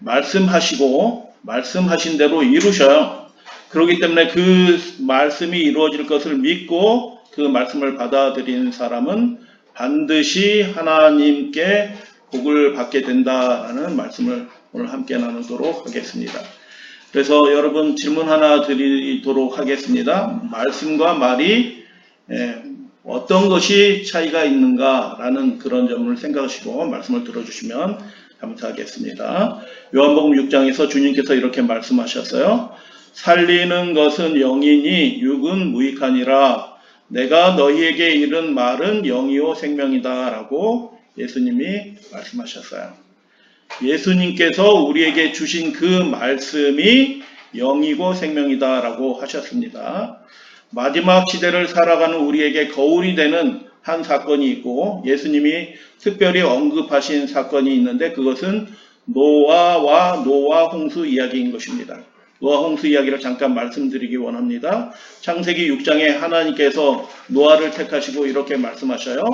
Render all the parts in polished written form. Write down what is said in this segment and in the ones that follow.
말씀하시고 말씀하신 대로 이루셔요. 그렇기 때문에 그 말씀이 이루어질 것을 믿고 그 말씀을 받아들이는 사람은 반드시 하나님께 복을 받게 된다라는 말씀을 오늘 함께 나누도록 하겠습니다. 그래서 여러분 질문 하나 드리도록 하겠습니다. 말씀과 말이 어떤 것이 차이가 있는가라는 그런 점을 생각하시고 말씀을 들어주시면 감사하겠습니다. 요한복음 6장에서 주님께서 이렇게 말씀하셨어요. 살리는 것은 영이니 육은 무익하니라. 내가 너희에게 이른 말은 영이요 생명이다 라고 예수님이 말씀하셨어요. 예수님께서 우리에게 주신 그 말씀이 영이고 생명이다 라고 하셨습니다. 마지막 시대를 살아가는 우리에게 거울이 되는 한 사건이 있고 예수님이 특별히 언급하신 사건이 있는데 그것은 노아와 노아 홍수 이야기인 것입니다. 노아 홍수 이야기를 잠깐 말씀드리기 원합니다. 창세기 6장에 하나님께서 노아를 택하시고 이렇게 말씀하셔요.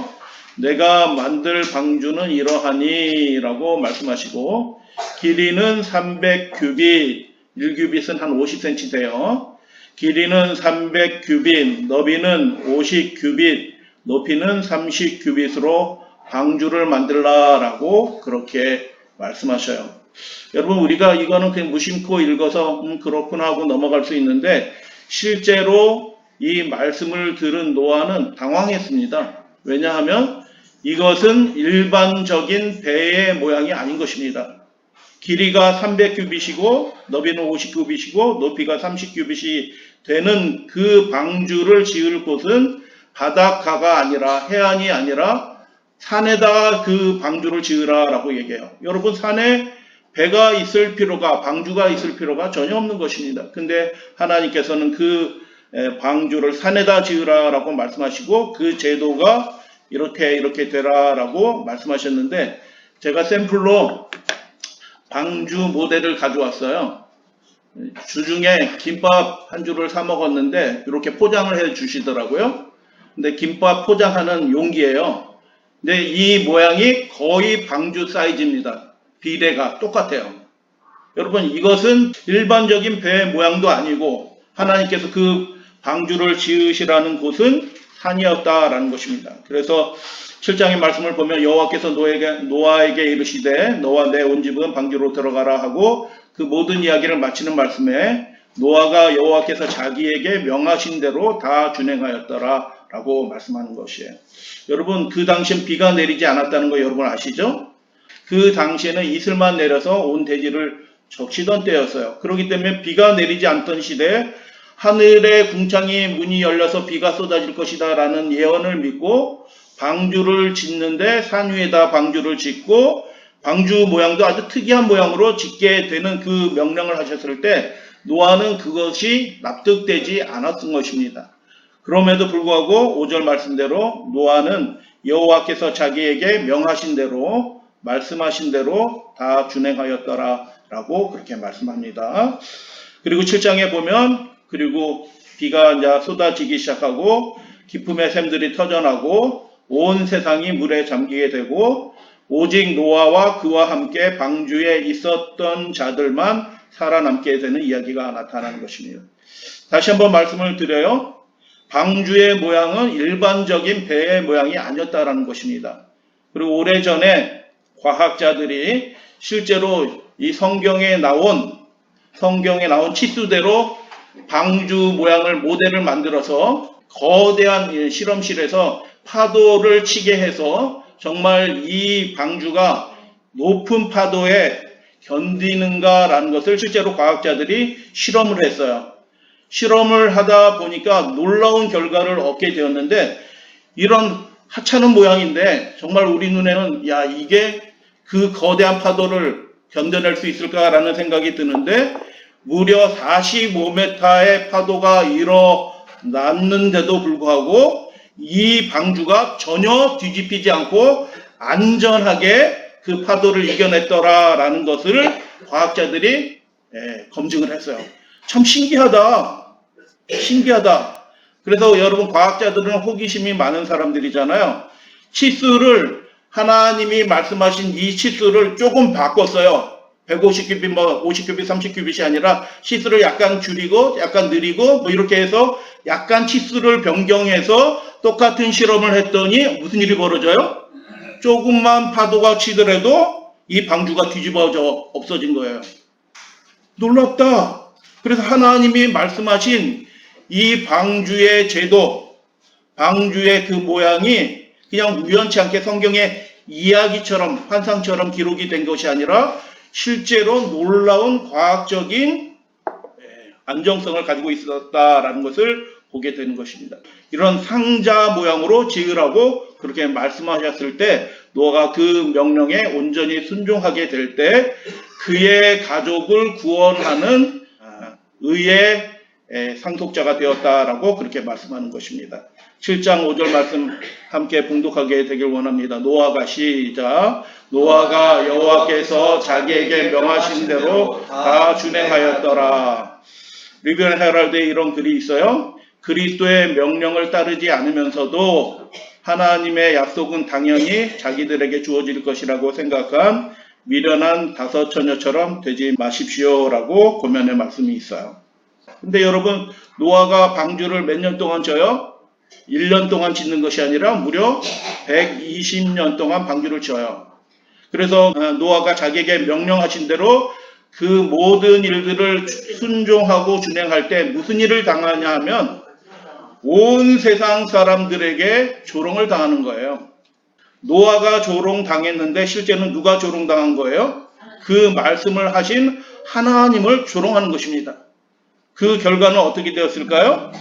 내가 만들 방주는 이러하니 라고 말씀하시고 길이는 300규빗, 1규빗은 한 50cm 돼요. 길이는 300규빗, 너비는 50규빗, 높이는 30규빗으로 방주를 만들라 라고 그렇게 말씀하셔요. 여러분 우리가 이거는 그냥 무심코 읽어서 그렇구나 하고 넘어갈 수 있는데 실제로 이 말씀을 들은 노아는 당황했습니다. 왜냐하면 이것은 일반적인 배의 모양이 아닌 것입니다. 길이가 300규빗이고 너비는 50규빗이고 높이가 30규빗이 되는 그 방주를 지을 곳은 바닷가가 아니라 해안이 아니라 산에다 그 방주를 지으라 라고 얘기해요. 여러분 산에 배가 있을 필요가 방주가 있을 필요가 전혀 없는 것입니다. 근데 하나님께서는 그 방주를 산에다 지으라 라고 말씀하시고 그 제도가 이렇게 되라 라고 말씀하셨는데 제가 샘플로 방주 모델을 가져왔어요. 주중에 김밥 한 줄을 사 먹었는데 이렇게 포장을 해 주시더라고요. 근데 김밥 포장하는 용기예요. 근데 이 모양이 거의 방주 사이즈입니다. 비례가 똑같아요. 여러분 이것은 일반적인 배 모양도 아니고 하나님께서 그 방주를 지으시라는 곳은 산이었다라는 것입니다. 그래서 7장의 말씀을 보면 여호와께서 노아에게 이르시되 너와 내 온 집은 방주로 들어가라 하고 그 모든 이야기를 마치는 말씀에 노아가 여호와께서 자기에게 명하신 대로 다 준행하였더라 라고 말씀하는 것이에요. 여러분 그 당시엔 비가 내리지 않았다는 거 여러분 아시죠? 그 당시에는 이슬만 내려서 온 대지를 적시던 때였어요. 그렇기 때문에 비가 내리지 않던 시대에 하늘의 궁창이 문이 열려서 비가 쏟아질 것이다 라는 예언을 믿고 방주를 짓는데 산 위에다 방주를 짓고 방주 모양도 아주 특이한 모양으로 짓게 되는 그 명령을 하셨을 때 노아는 그것이 납득되지 않았던 것입니다. 그럼에도 불구하고 5절 말씀대로 노아는 여호와께서 자기에게 명하신 대로 말씀하신 대로 다 준행하였더라 라고 그렇게 말씀합니다. 그리고 7장에 보면 그리고 비가 이제 쏟아지기 시작하고 기쁨의 샘들이 터져나고 온 세상이 물에 잠기게 되고 오직 노아와 그와 함께 방주에 있었던 자들만 살아남게 되는 이야기가 나타나는 것입니다. 다시 한번 말씀을 드려요. 방주의 모양은 일반적인 배의 모양이 아니었다라는 것입니다. 그리고 오래전에 과학자들이 실제로 이 성경에 나온 치수대로 방주 모양을 모델을 만들어서 거대한 실험실에서 파도를 치게 해서 정말 이 방주가 높은 파도에 견디는가라는 것을 실제로 과학자들이 실험을 했어요. 실험을 하다 보니까 놀라운 결과를 얻게 되었는데 이런 하찮은 모양인데 정말 우리 눈에는 야 이게 그 거대한 파도를 견뎌낼 수 있을까라는 생각이 드는데 무려 45m의 파도가 일어났는데도 불구하고 이 방주가 전혀 뒤집히지 않고 안전하게 그 파도를 이겨냈더라라는 것을 과학자들이 검증을 했어요. 참 신기하다. 그래서 여러분 과학자들은 호기심이 많은 사람들이잖아요. 치수를 하나님이 말씀하신 이 치수를 조금 바꿨어요. 150규빗, 뭐 50규빗, 30규빗이 아니라 시수를 약간 줄이고 약간 느리고 뭐 이렇게 해서 약간 치수를 변경해서 똑같은 실험을 했더니 무슨 일이 벌어져요? 조금만 파도가 치더라도 이 방주가 뒤집어져 없어진 거예요. 놀랍다. 그래서 하나님이 말씀하신 이 방주의 제도, 방주의 그 모양이 그냥 우연치 않게 성경의 이야기처럼 환상처럼 기록이 된 것이 아니라 실제로 놀라운 과학적인 안정성을 가지고 있었다라는 것을 보게 되는 것입니다. 이런 상자 모양으로 지으라고 그렇게 말씀하셨을 때 노아가 그 명령에 온전히 순종하게 될 때 그의 가족을 구원하는 의의 상속자가 되었다라고 그렇게 말씀하는 것입니다. 7장 5절 말씀 함께 봉독하게 되길 원합니다. 노아가 시작. 노아가 여호와께서 자기에게 명하신 대로 다 준행하였더라. 리비언 헤럴드에 이런 글이 있어요. 그리스도의 명령을 따르지 않으면서도 하나님의 약속은 당연히 자기들에게 주어질 것이라고 생각한 미련한 다섯 처녀처럼 되지 마십시오라고 고면의 말씀이 있어요. 근데 여러분, 노아가 방주를 몇 년 동안 져요? 1년 동안 짓는 것이 아니라 무려 120년 동안 방주를 져요. 그래서 노아가 자기에게 명령하신 대로 그 모든 일들을 순종하고 준행할 때 무슨 일을 당하냐 하면 온 세상 사람들에게 조롱을 당하는 거예요. 노아가 조롱당했는데 실제는 누가 조롱당한 거예요? 그 말씀을 하신 하나님을 조롱하는 것입니다. 그 결과는 어떻게 되었을까요?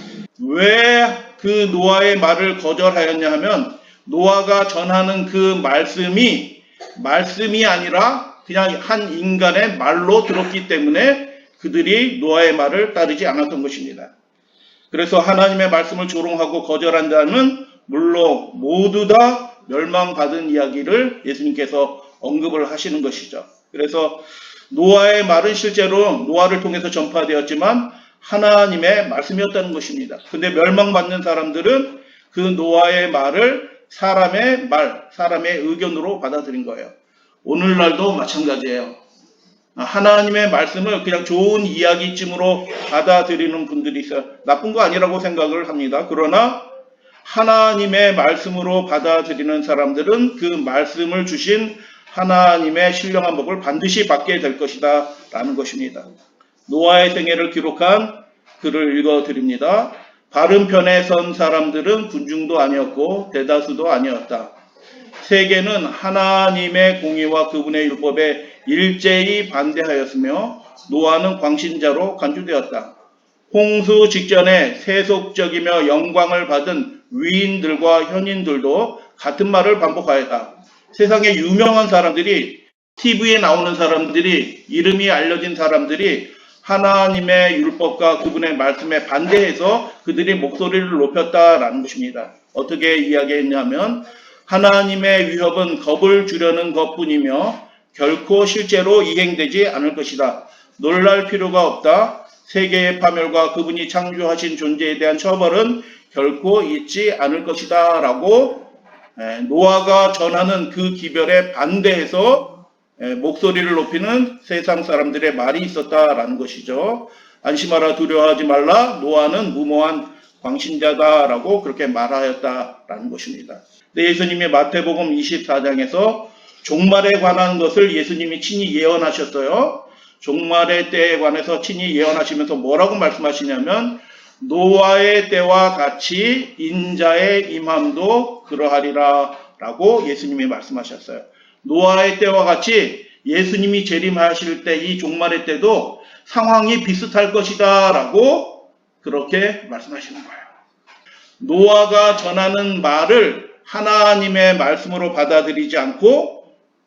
왜 그 노아의 말을 거절하였냐 하면 노아가 전하는 그 말씀이 아니라 그냥 한 인간의 말로 들었기 때문에 그들이 노아의 말을 따르지 않았던 것입니다. 그래서 하나님의 말씀을 조롱하고 거절한다는 물론 모두 다 멸망받은 이야기를 예수님께서 언급을 하시는 것이죠. 그래서 노아의 말은 실제로 노아를 통해서 전파되었지만 하나님의 말씀이었다는 것입니다. 근데 멸망받는 사람들은 그 노아의 말을 사람의 말, 사람의 의견으로 받아들인 거예요. 오늘날도 마찬가지예요. 하나님의 말씀을 그냥 좋은 이야기쯤으로 받아들이는 분들이 있어요. 나쁜 거 아니라고 생각을 합니다. 그러나 하나님의 말씀으로 받아들이는 사람들은 그 말씀을 주신 하나님의 신령한 법을 반드시 받게 될 것이다 라는 것입니다. 노아의 생애를 기록한 글을 읽어드립니다. 바른 편에 선 사람들은 군중도 아니었고 대다수도 아니었다. 세계는 하나님의 공의와 그분의 율법에 일제히 반대하였으며 노아는 광신자로 간주되었다. 홍수 직전에 세속적이며 영광을 받은 위인들과 현인들도 같은 말을 반복하였다. 세상에 유명한 사람들이, TV에 나오는 사람들이, 이름이 알려진 사람들이 하나님의 율법과 그분의 말씀에 반대해서 그들이 목소리를 높였다라는 것입니다. 어떻게 이야기했냐면 하나님의 위협은 겁을 주려는 것뿐이며 결코 실제로 이행되지 않을 것이다. 놀랄 필요가 없다. 세계의 파멸과 그분이 창조하신 존재에 대한 처벌은 결코 있지 않을 것이다 라고 노아가 전하는 그 기별에 반대해서 목소리를 높이는 세상 사람들의 말이 있었다라는 것이죠. 안심하라, 두려워하지 말라. 노아는 무모한 광신자다라고 그렇게 말하였다라는 것입니다. 근데 예수님이 마태복음 24장에서 종말에 관한 것을 예수님이 친히 예언하셨어요. 종말의 때에 관해서 친히 예언하시면서 뭐라고 말씀하시냐면 노아의 때와 같이 인자의 임함도 그러하리라 라고 예수님이 말씀하셨어요. 노아의 때와 같이 예수님이 재림하실 때 이 종말의 때도 상황이 비슷할 것이다 라고 그렇게 말씀하시는 거예요. 노아가 전하는 말을 하나님의 말씀으로 받아들이지 않고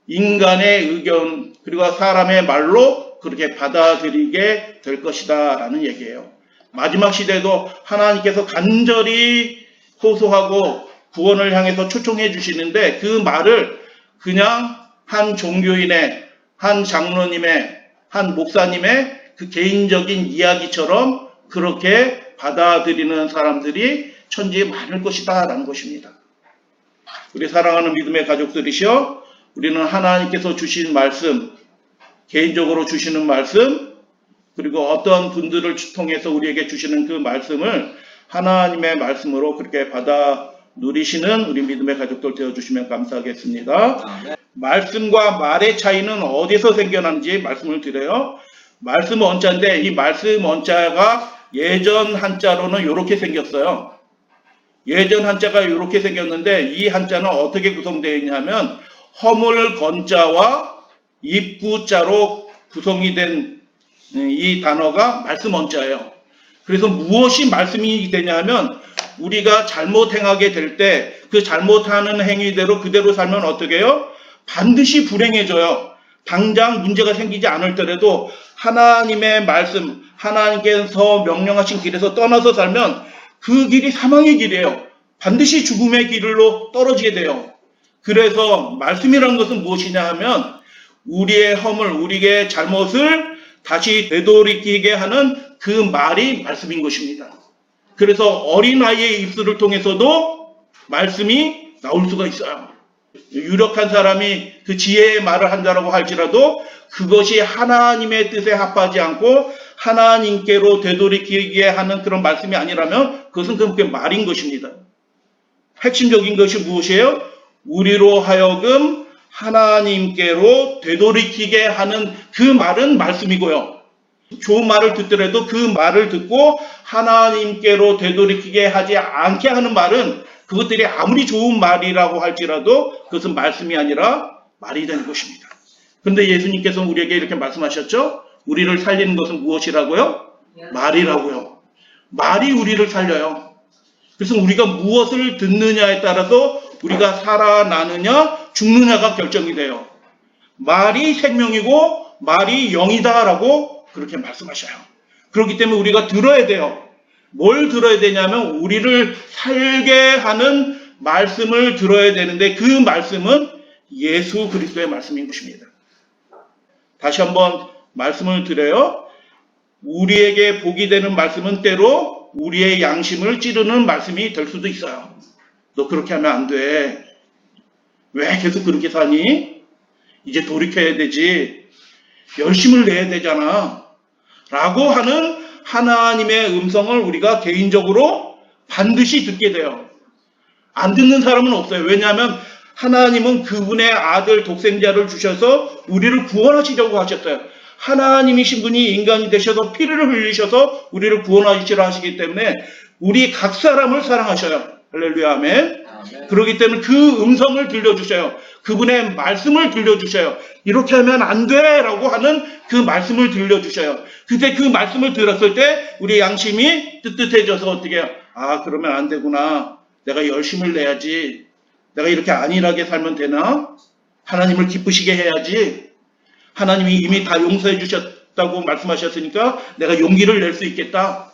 인간의 의견 그리고 사람의 말로 그렇게 받아들이게 될 것이다 라는 얘기예요. 마지막 시대도 하나님께서 간절히 호소하고 구원을 향해서 초청해 주시는데 그 말을 그냥 한 종교인의, 한 장로님의, 한 목사님의 그 개인적인 이야기처럼 그렇게 받아들이는 사람들이 천지에 많을 것이다 라는 것입니다. 우리 사랑하는 믿음의 가족들이시여, 우리는 하나님께서 주신 말씀, 개인적으로 주시는 말씀, 그리고 어떤 분들을 통해서 우리에게 주시는 그 말씀을 하나님의 말씀으로 그렇게 받아 누리시는 우리 믿음의 가족들 되어주시면 감사하겠습니다. 말씀과 말의 차이는 어디서 생겨나는지 말씀을 드려요. 말씀 원자인데 이 말씀 원자가 예전 한자로는 이렇게 생겼어요. 예전 한자가 이렇게 생겼는데 이 한자는 어떻게 구성되어 있냐면 허물 건자와 입구자로 구성이 된 이 단어가 말씀 원자예요. 그래서 무엇이 말씀이 되냐면 우리가 잘못 행하게 될 때 그 잘못하는 행위대로 그대로 살면 어떻게 해요? 반드시 불행해져요. 당장 문제가 생기지 않을더라도 하나님의 말씀, 하나님께서 명령하신 길에서 떠나서 살면 그 길이 사망의 길이에요. 반드시 죽음의 길로 떨어지게 돼요. 그래서 말씀이라는 것은 무엇이냐 하면 우리의 허물, 우리의 잘못을 다시 되돌이키게 하는 그 말이 말씀인 것입니다. 그래서 어린아이의 입술을 통해서도 말씀이 나올 수가 있어요. 유력한 사람이 그 지혜의 말을 한다라고 할지라도 그것이 하나님의 뜻에 합하지 않고 하나님께로 되돌이키게 하는 그런 말씀이 아니라면 그것은 그렇게 말인 것입니다. 핵심적인 것이 무엇이에요? 우리로 하여금 하나님께로 되돌이키게 하는 그 말은 말씀이고요. 좋은 말을 듣더라도 그 말을 듣고 하나님께로 되돌이키게 하지 않게 하는 말은 그것들이 아무리 좋은 말이라고 할지라도 그것은 말씀이 아니라 말이 되는 것입니다. 그런데 예수님께서 우리에게 이렇게 말씀하셨죠? 우리를 살리는 것은 무엇이라고요? 말이라고요. 말이 우리를 살려요. 그래서 우리가 무엇을 듣느냐에 따라서 우리가 살아나느냐 죽느냐가 결정이 돼요. 말이 생명이고 말이 영이다라고 그렇게 말씀하셔요. 그렇기 때문에 우리가 들어야 돼요. 뭘 들어야 되냐면 우리를 살게 하는 말씀을 들어야 되는데 그 말씀은 예수 그리스도의 말씀인 것입니다. 다시 한번 말씀을 드려요. 우리에게 복이 되는 말씀은 때로 우리의 양심을 찌르는 말씀이 될 수도 있어요. 너 그렇게 하면 안 돼. 왜 계속 그렇게 사니? 이제 돌이켜야 되지. 열심을 내야 되잖아. 라고 하는 하나님의 음성을 우리가 개인적으로 반드시 듣게 돼요. 안 듣는 사람은 없어요. 왜냐하면 하나님은 그분의 아들 독생자를 주셔서 우리를 구원하시려고 하셨어요. 하나님이신 분이 인간이 되셔서 피를 흘리셔서 우리를 구원하시려 하시기 때문에 우리 각 사람을 사랑하셔요. 할렐루야 아멘. 그렇기 때문에 그 음성을 들려주셔요. 그분의 말씀을 들려주셔요. 이렇게 하면 안 돼 라고 하는 그 말씀을 들려주셔요. 그때 그 말씀을 들었을 때 우리 양심이 뜨뜻해져서 어떻게 해요? 아 그러면 안 되구나. 내가 열심을 내야지. 내가 이렇게 안일하게 살면 되나? 하나님을 기쁘시게 해야지. 하나님이 이미 다 용서해 주셨다고 말씀하셨으니까 내가 용기를 낼 수 있겠다.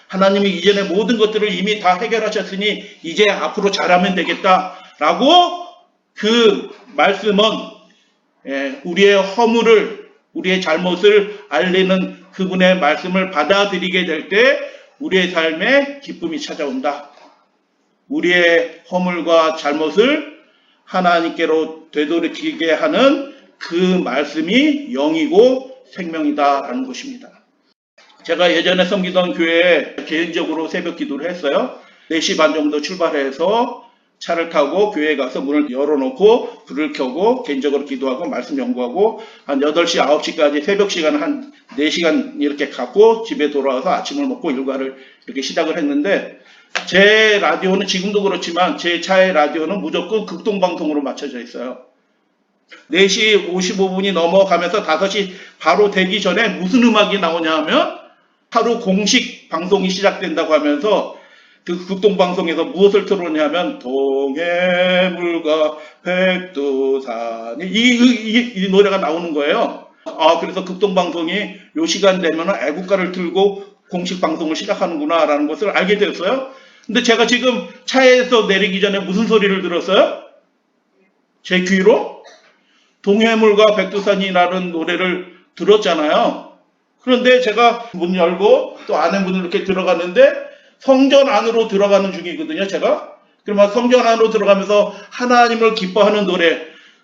하나님이 이전에 모든 것들을 이미 다 해결하셨으니 이제 앞으로 잘하면 되겠다라고 그 말씀은 우리의 허물을 우리의 잘못을 알리는 그분의 말씀을 받아들이게 될 때 우리의 삶에 기쁨이 찾아온다. 우리의 허물과 잘못을 하나님께로 되돌이키게 하는 그 말씀이 영이고 생명이다라는 것입니다. 제가 예전에 섬기던 교회에 개인적으로 새벽 기도를 했어요. 4시 반 정도 출발해서 차를 타고 교회에 가서 문을 열어놓고 불을 켜고 개인적으로 기도하고 말씀 연구하고 한 8시, 9시까지 새벽 시간을 한 4시간 이렇게 갖고 집에 돌아와서 아침을 먹고 일과를 이렇게 시작을 했는데 제 라디오는 지금도 그렇지만 제 차의 라디오는 무조건 극동방송으로 맞춰져 있어요. 4시 55분이 넘어가면서 5시 바로 되기 전에 무슨 음악이 나오냐 하면 하루 공식 방송이 시작된다고 하면서 그 극동방송에서 무엇을 틀어오냐면 동해물과 백두산이 이 노래가 나오는 거예요. 그래서 극동방송이 요 시간 되면 애국가를 틀고 공식 방송을 시작하는구나 라는 것을 알게 되었어요. 근데 제가 지금 차에서 내리기 전에 무슨 소리를 들었어요? 제 귀로 동해물과 백두산이라는 노래를 들었잖아요. 그런데 제가 문 열고 또 안에 문을 이렇게 들어갔는데 성전 안으로 들어가는 중이거든요, 제가. 그러면 성전 안으로 들어가면서 하나님을 기뻐하는 노래,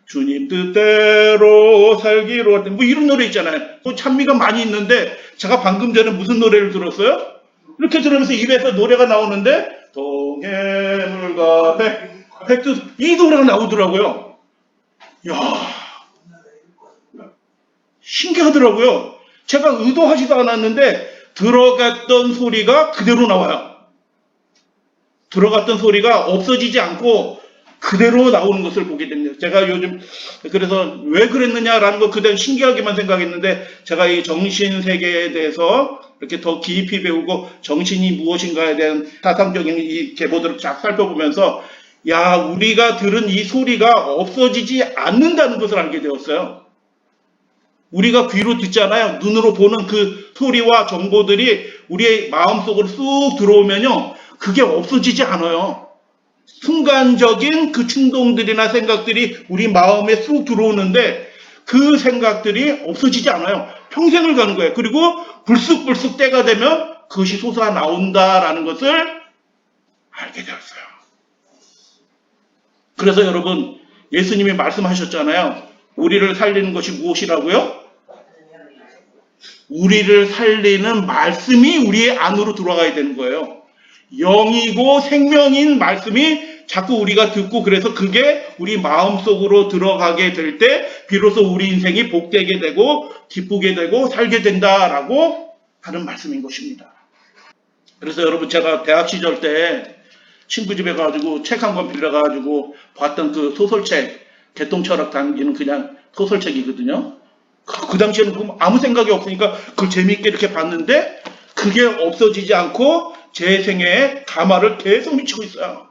주님 뜻대로 살기로 할 때 뭐 이런 노래 있잖아요. 뭐 찬미가 많이 있는데 제가 방금 전에 무슨 노래를 들었어요? 이렇게 들으면서 입에서 노래가 나오는데 동해물과 백두 이 노래가 나오더라고요. 야 신기하더라고요. 제가 의도하지도 않았는데 들어갔던 소리가 그대로 나와요. 들어갔던 소리가 없어지지 않고 그대로 나오는 것을 보게 됩니다. 제가 요즘 그래서 왜 그랬느냐라는 거 그대로 신기하게만 생각했는데 제가 이 정신세계에 대해서 이렇게 더 깊이 배우고 정신이 무엇인가에 대한 사상적인 이 계보들을 쫙 살펴보면서 야 우리가 들은 이 소리가 없어지지 않는다는 것을 알게 되었어요. 우리가 귀로 듣잖아요. 눈으로 보는 그 소리와 정보들이 우리의 마음속으로 쑥 들어오면요. 그게 없어지지 않아요. 순간적인 그 충동들이나 생각들이 우리 마음에 쑥 들어오는데 그 생각들이 없어지지 않아요. 평생을 가는 거예요. 그리고 불쑥불쑥 때가 되면 그것이 솟아나온다라는 것을 알게 되었어요. 그래서 여러분 예수님이 말씀하셨잖아요. 우리를 살리는 것이 무엇이라고요? 우리를 살리는 말씀이 우리의 안으로 들어가야 되는 거예요. 영이고 생명인 말씀이 자꾸 우리가 듣고 그래서 그게 우리 마음속으로 들어가게 될 때 비로소 우리 인생이 복되게 되고 기쁘게 되고 살게 된다라고 하는 말씀인 것입니다. 그래서 여러분 제가 대학 시절 때 친구 집에 가가지고 책 한 권 빌려가지고 봤던 그 소설책 개똥철학 담기는 그냥 소설책이거든요. 그 당시에는 아무 생각이 없으니까 그걸 재미있게 이렇게 봤는데 그게 없어지지 않고 제 생애에 가마를 계속 미치고 있어요.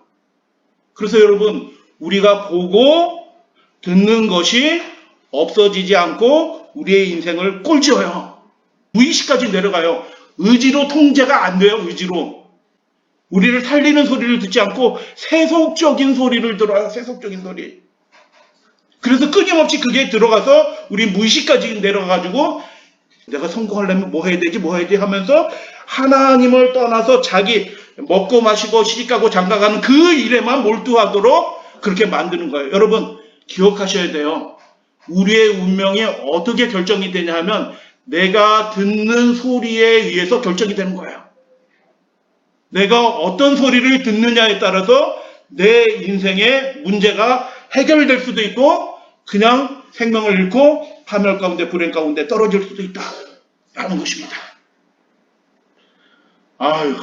그래서 여러분 우리가 보고 듣는 것이 없어지지 않고 우리의 인생을 꼴찌어요. 무의식까지 내려가요. 의지로 통제가 안 돼요. 의지로. 우리를 살리는 소리를 듣지 않고 세속적인 소리를 들어요. 세속적인 소리. 그래서 끊임없이 그게 들어가서 우리 무의식까지 내려가가지고 내가 성공하려면 뭐 해야 되지 뭐 해야 되지 하면서 하나님을 떠나서 자기 먹고 마시고 시집가고 장가가는 그 일에만 몰두하도록 그렇게 만드는 거예요. 여러분 기억하셔야 돼요. 우리의 운명이 어떻게 결정이 되냐 하면 내가 듣는 소리에 의해서 결정이 되는 거예요. 내가 어떤 소리를 듣느냐에 따라서 내 인생의 문제가 해결될 수도 있고 그냥 생명을 잃고 파멸 가운데 불행 가운데 떨어질 수도 있다라는 것입니다. 아유,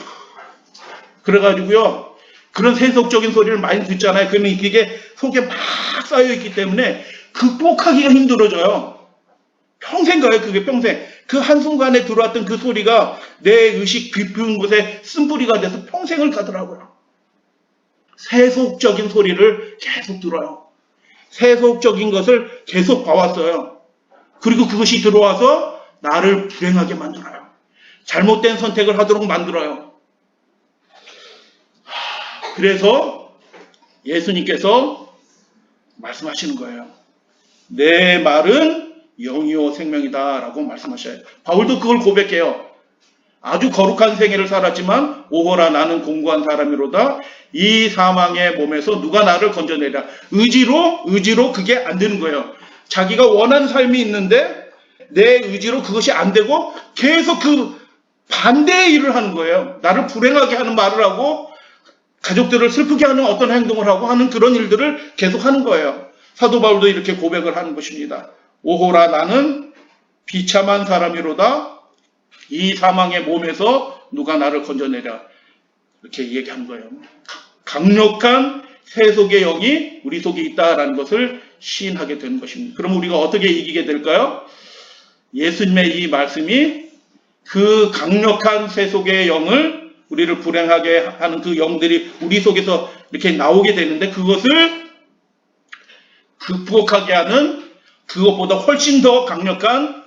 그래가지고요 그런 세속적인 소리를 많이 듣잖아요. 그러면 이게 속에 막 쌓여있기 때문에 극복하기가 힘들어져요. 평생 가요. 그게 평생. 그 한순간에 들어왔던 그 소리가 내 의식 깊은 곳에 쓴뿌리가 돼서 평생을 가더라고요. 세속적인 소리를 계속 들어요. 세속적인 것을 계속 봐왔어요. 그리고 그것이 들어와서 나를 불행하게 만들어요. 잘못된 선택을 하도록 만들어요. 그래서 예수님께서 말씀하시는 거예요. 내 말은 영이요 생명이다 라고 말씀하셔요. 바울도 그걸 고백해요. 아주 거룩한 생애를 살았지만 오호라 나는 공고한 사람이로다. 이 사망의 몸에서 누가 나를 건져내랴. 의지로 그게 안 되는 거예요. 자기가 원하는 삶이 있는데 내 의지로 그것이 안 되고 계속 그 반대의 일을 하는 거예요. 나를 불행하게 하는 말을 하고 가족들을 슬프게 하는 어떤 행동을 하고 하는 그런 일들을 계속 하는 거예요. 사도 바울도 이렇게 고백을 하는 것입니다. 오호라 나는 비참한 사람이로다. 이 사망의 몸에서 누가 나를 건져내랴. 이렇게 얘기한 거예요. 강력한 세속의 영이 우리 속에 있다라는 것을 시인하게 되는 것입니다. 그럼 우리가 어떻게 이기게 될까요? 예수님의 이 말씀이 그 강력한 세속의 영을 우리를 불행하게 하는 그 영들이 우리 속에서 이렇게 나오게 되는데 그것을 극복하게 하는 그것보다 훨씬 더 강력한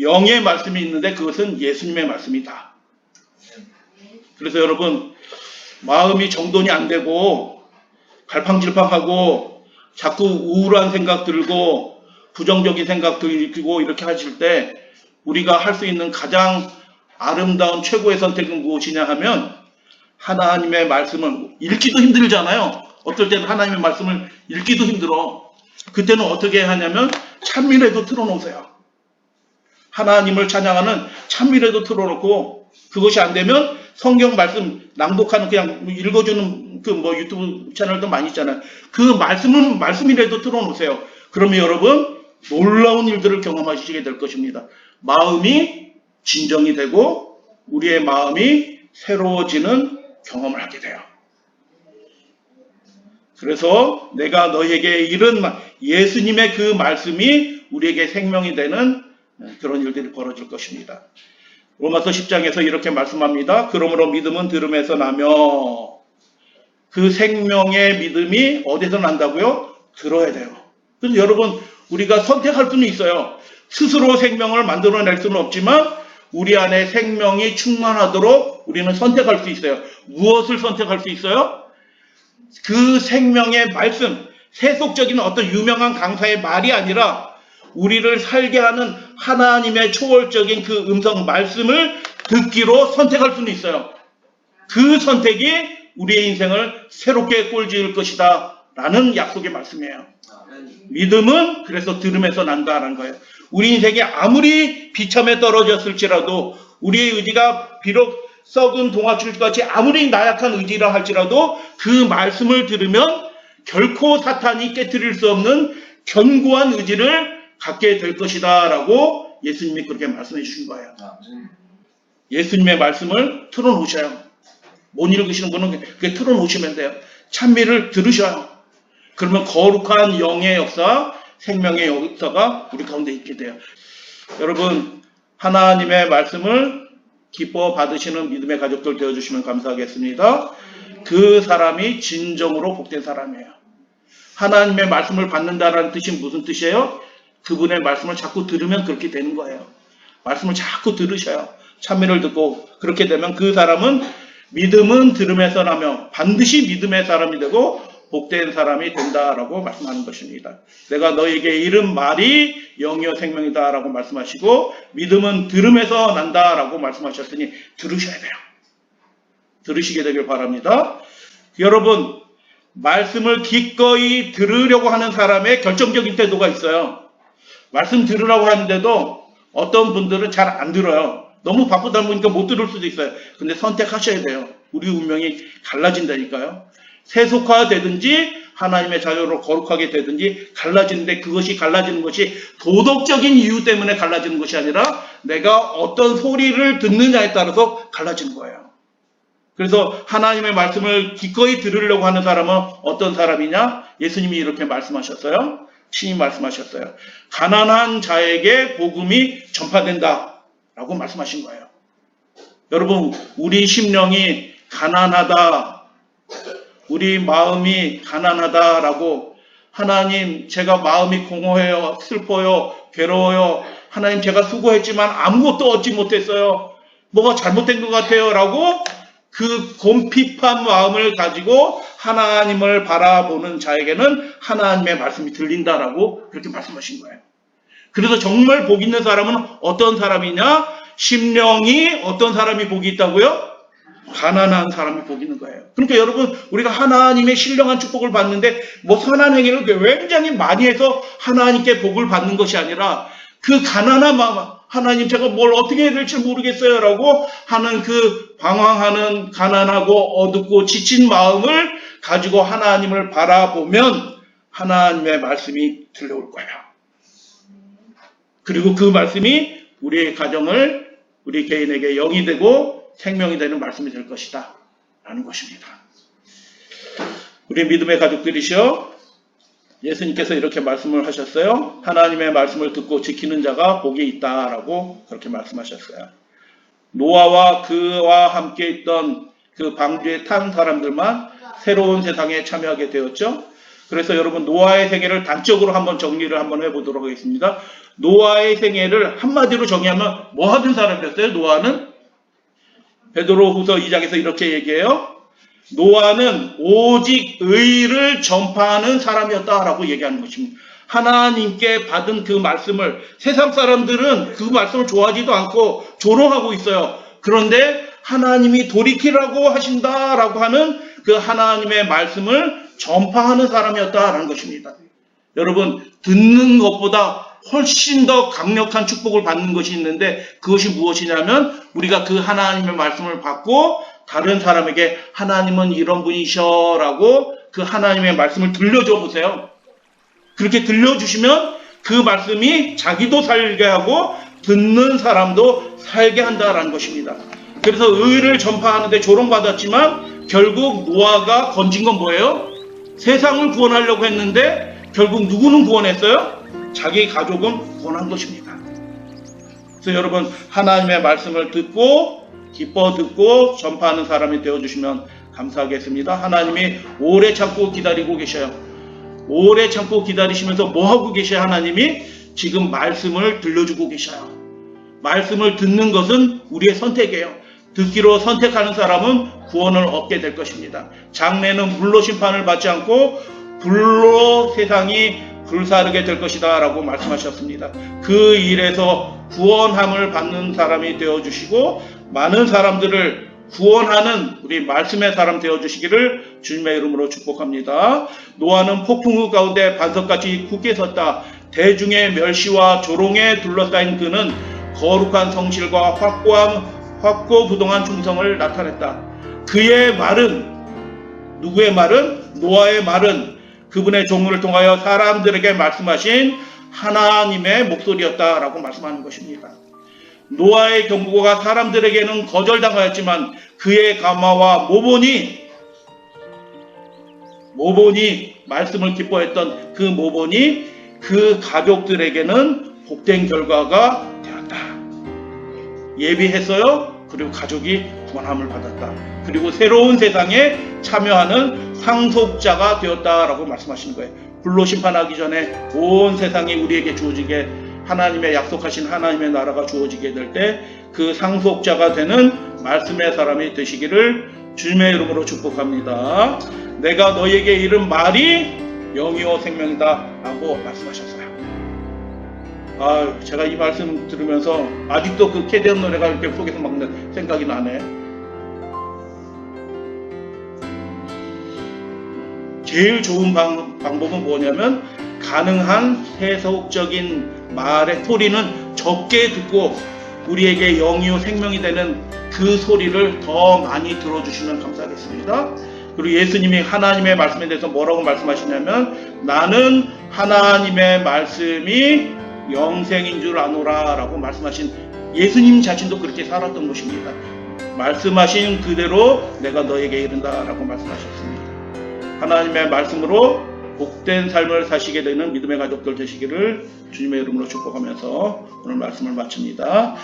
영의 말씀이 있는데 그것은 예수님의 말씀이다. 그래서 여러분 마음이 정돈이 안 되고 갈팡질팡하고 자꾸 우울한 생각 들고 부정적인 생각 들고 이렇게 하실 때 우리가 할 수 있는 가장 아름다운 최고의 선택은 무엇이냐 하면 하나님의 말씀을 읽기도 힘들잖아요. 어떨 때는 하나님의 말씀을 읽기도 힘들어. 그때는 어떻게 하냐면 찬미래도 틀어놓으세요. 하나님을 찬양하는 찬미래도 틀어놓고, 그것이 안 되면 성경 말씀 낭독하는 그냥 읽어주는 그 뭐 유튜브 채널도 많이 있잖아요. 그 말씀이라도 틀어놓으세요. 그러면 여러분 놀라운 일들을 경험하시게 될 것입니다. 마음이 진정이 되고 우리의 마음이 새로워지는 경험을 하게 돼요. 그래서 내가 너희에게 이른 예수님의 그 말씀이 우리에게 생명이 되는 그런 일들이 벌어질 것입니다. 로마서 10장에서 이렇게 말씀합니다. 그러므로 믿음은 들음에서 나며, 그 생명의 믿음이 어디서 난다고요? 들어야 돼요. 그래서 여러분, 우리가 선택할 수는 있어요. 스스로 생명을 만들어낼 수는 없지만 우리 안에 생명이 충만하도록 우리는 선택할 수 있어요. 무엇을 선택할 수 있어요? 그 생명의 말씀, 세속적인 어떤 유명한 강사의 말이 아니라 우리를 살게 하는 하나님의 초월적인 그 음성 말씀을 듣기로 선택할 수는 있어요. 그 선택이 우리의 인생을 새롭게 꼴지을 것이다 라는 약속의 말씀이에요. 믿음은 그래서 들음에서 난다라는 거예요. 우리 인생이 아무리 비참에 떨어졌을지라도, 우리의 의지가 비록 썩은 동아줄같이 아무리 나약한 의지라 할지라도 그 말씀을 들으면 결코 사탄이 깨트릴 수 없는 견고한 의지를 갖게 될 것이다 라고 예수님이 그렇게 말씀해 주신 거예요. 예수님의 말씀을 틀어놓으셔요. 못 읽으시는 분은 그게 틀어놓으시면 돼요. 찬미를 들으셔요. 그러면 거룩한 영의 역사, 생명의 역사가 우리 가운데 있게 돼요. 여러분, 하나님의 말씀을 기뻐 받으시는 믿음의 가족들 되어주시면 감사하겠습니다. 그 사람이 진정으로 복된 사람이에요. 하나님의 말씀을 받는다는 뜻이 무슨 뜻이에요? 그분의 말씀을 자꾸 들으면 그렇게 되는 거예요. 말씀을 자꾸 들으셔요. 찬미를 듣고, 그렇게 되면 그 사람은 믿음은 들음에서 나며 반드시 믿음의 사람이 되고 복된 사람이 된다라고 말씀하는 것입니다. 내가 너에게 이른 말이 영이요 생명이다라고 말씀하시고, 믿음은 들음에서 난다라고 말씀하셨으니 들으셔야 돼요. 들으시게 되길 바랍니다. 여러분, 말씀을 기꺼이 들으려고 하는 사람의 결정적인 태도가 있어요. 말씀 들으라고 하는데도 어떤 분들은 잘 안 들어요. 너무 바쁘다 보니까 못 들을 수도 있어요. 근데 선택하셔야 돼요. 우리 운명이 갈라진다니까요. 세속화되든지 하나님의 자녀로 거룩하게 되든지 갈라지는데, 그것이 갈라지는 것이 도덕적인 이유 때문에 갈라지는 것이 아니라 내가 어떤 소리를 듣느냐에 따라서 갈라지는 거예요. 그래서 하나님의 말씀을 기꺼이 들으려고 하는 사람은 어떤 사람이냐? 예수님이 이렇게 말씀하셨어요. 친히 말씀하셨어요. 가난한 자에게 복음이 전파된다 라고 말씀하신 거예요. 여러분, 우리 심령이 가난하다, 우리 마음이 가난하다라고, 하나님 제가 마음이 공허해요, 슬퍼요, 괴로워요, 하나님 제가 수고했지만 아무것도 얻지 못했어요, 뭐가 잘못된 것 같아요 라고 그 곰핍한 마음을 가지고 하나님을 바라보는 자에게는 하나님의 말씀이 들린다라고 그렇게 말씀하신 거예요. 그래서 정말 복 있는 사람은 어떤 사람이냐? 심령이 어떤 사람이 복이 있다고요? 가난한 사람이 복이 있는 거예요. 그러니까 여러분, 우리가 하나님의 신령한 축복을 받는데 뭐 선한 행위를 굉장히 많이 해서 하나님께 복을 받는 것이 아니라, 그 가난한 마음, 하나님 제가 뭘 어떻게 해야 될지 모르겠어요 라고 하는 그 방황하는 가난하고 어둡고 지친 마음을 가지고 하나님을 바라보면 하나님의 말씀이 들려올 거예요. 그리고 그 말씀이 우리의 가정을, 우리 개인에게 영이 되고 생명이 되는 말씀이 될 것이다 라는 것입니다. 우리 믿음의 가족들이시여, 예수님께서 이렇게 말씀을 하셨어요. 하나님의 말씀을 듣고 지키는 자가 복이 있다라고 그렇게 말씀하셨어요. 노아와 그와 함께 있던 그 방주에 탄 사람들만 새로운 세상에 참여하게 되었죠. 그래서 여러분, 노아의 생애를 단적으로 한번 정리를 한번 해보도록 하겠습니다. 노아의 생애를 한마디로 정의하면 뭐 하던 사람이었어요? 노아는 베드로후서 2장에서 이렇게 얘기해요. 노아는 오직 의를 전파하는 사람이었다라고 얘기하는 것입니다. 하나님께 받은 그 말씀을, 세상 사람들은 그 말씀을 좋아하지도 않고 조롱하고 있어요. 그런데 하나님이 돌이키라고 하신다라고 하는 그 하나님의 말씀을 전파하는 사람이었다라는 것입니다. 여러분, 듣는 것보다 훨씬 더 강력한 축복을 받는 것이 있는데 그것이 무엇이냐면 우리가 그 하나님의 말씀을 받고 다른 사람에게 하나님은 이런 분이셔 라고 그 하나님의 말씀을 들려줘 보세요. 그렇게 들려주시면 그 말씀이 자기도 살게 하고 듣는 사람도 살게 한다라는 것입니다. 그래서 의를 전파하는데 조롱받았지만 결국 노아가 건진 건 뭐예요? 세상을 구원하려고 했는데 결국 누구는 구원했어요? 자기 가족은 구원한 것입니다. 그래서 여러분, 하나님의 말씀을 듣고 기뻐 듣고 전파하는 사람이 되어주시면 감사하겠습니다. 하나님이 오래 참고 기다리고 계셔요. 오래 참고 기다리시면서 뭐하고 계셔요? 하나님이 지금 말씀을 들려주고 계셔요. 말씀을 듣는 것은 우리의 선택이에요. 듣기로 선택하는 사람은 구원을 얻게 될 것입니다. 장래는 불로 심판을 받지 않고 불로 세상이 불사르게 될 것이다 라고 말씀하셨습니다. 그 일에서 구원함을 받는 사람이 되어주시고 많은 사람들을 구원하는 우리 말씀의 사람 되어주시기를 주님의 이름으로 축복합니다. 노아는 폭풍우 가운데 반석같이 굳게 섰다. 대중의 멸시와 조롱에 둘러싸인 그는 거룩한 성실과 확고부동한 충성을 나타냈다. 그의 말은, 누구의 말은? 노아의 말은 그분의 종을 통하여 사람들에게 말씀하신 하나님의 목소리였다라고 말씀하는 것입니다. 노아의 경고가 사람들에게는 거절당하였지만 그의 가마와 모본이 말씀을 기뻐했던 그 모본이 그 가족들에게는 복된 결과가 되었다. 예비했어요. 그리고 가족이 구원함을 받았다. 그리고 새로운 세상에 참여하는 상속자가 되었다라고 말씀하시는 거예요. 불로 심판하기 전에 온 세상이 우리에게 주어지게 하나님의 약속하신 하나님의 나라가 주어지게 될 때 그 상속자가 되는 말씀의 사람이 되시기를 주님의 이름으로 축복합니다. 내가 너희에게 이른 말이 영이요 생명이다 라고 말씀하셨어요. 제가 이 말씀 들으면서 아직도 그 캐대언 노래가 이렇게 속에서 막 생각이 나네. 제일 좋은 방법은 뭐냐면 가능한 세속적인 말의 소리는 적게 듣고 우리에게 영이요 생명이 되는 그 소리를 더 많이 들어주시면 감사하겠습니다. 그리고 예수님이 하나님의 말씀에 대해서 뭐라고 말씀하시냐면 나는 하나님의 말씀이 영생인 줄 아노라 라고 말씀하신 예수님 자신도 그렇게 살았던 것입니다. 말씀하신 그대로 내가 너에게 이른다 라고 말씀하셨습니다. 하나님의 말씀으로 복된 삶을 사시게 되는 믿음의 가족들 되시기를 주님의 이름으로 축복하면서 오늘 말씀을 마칩니다.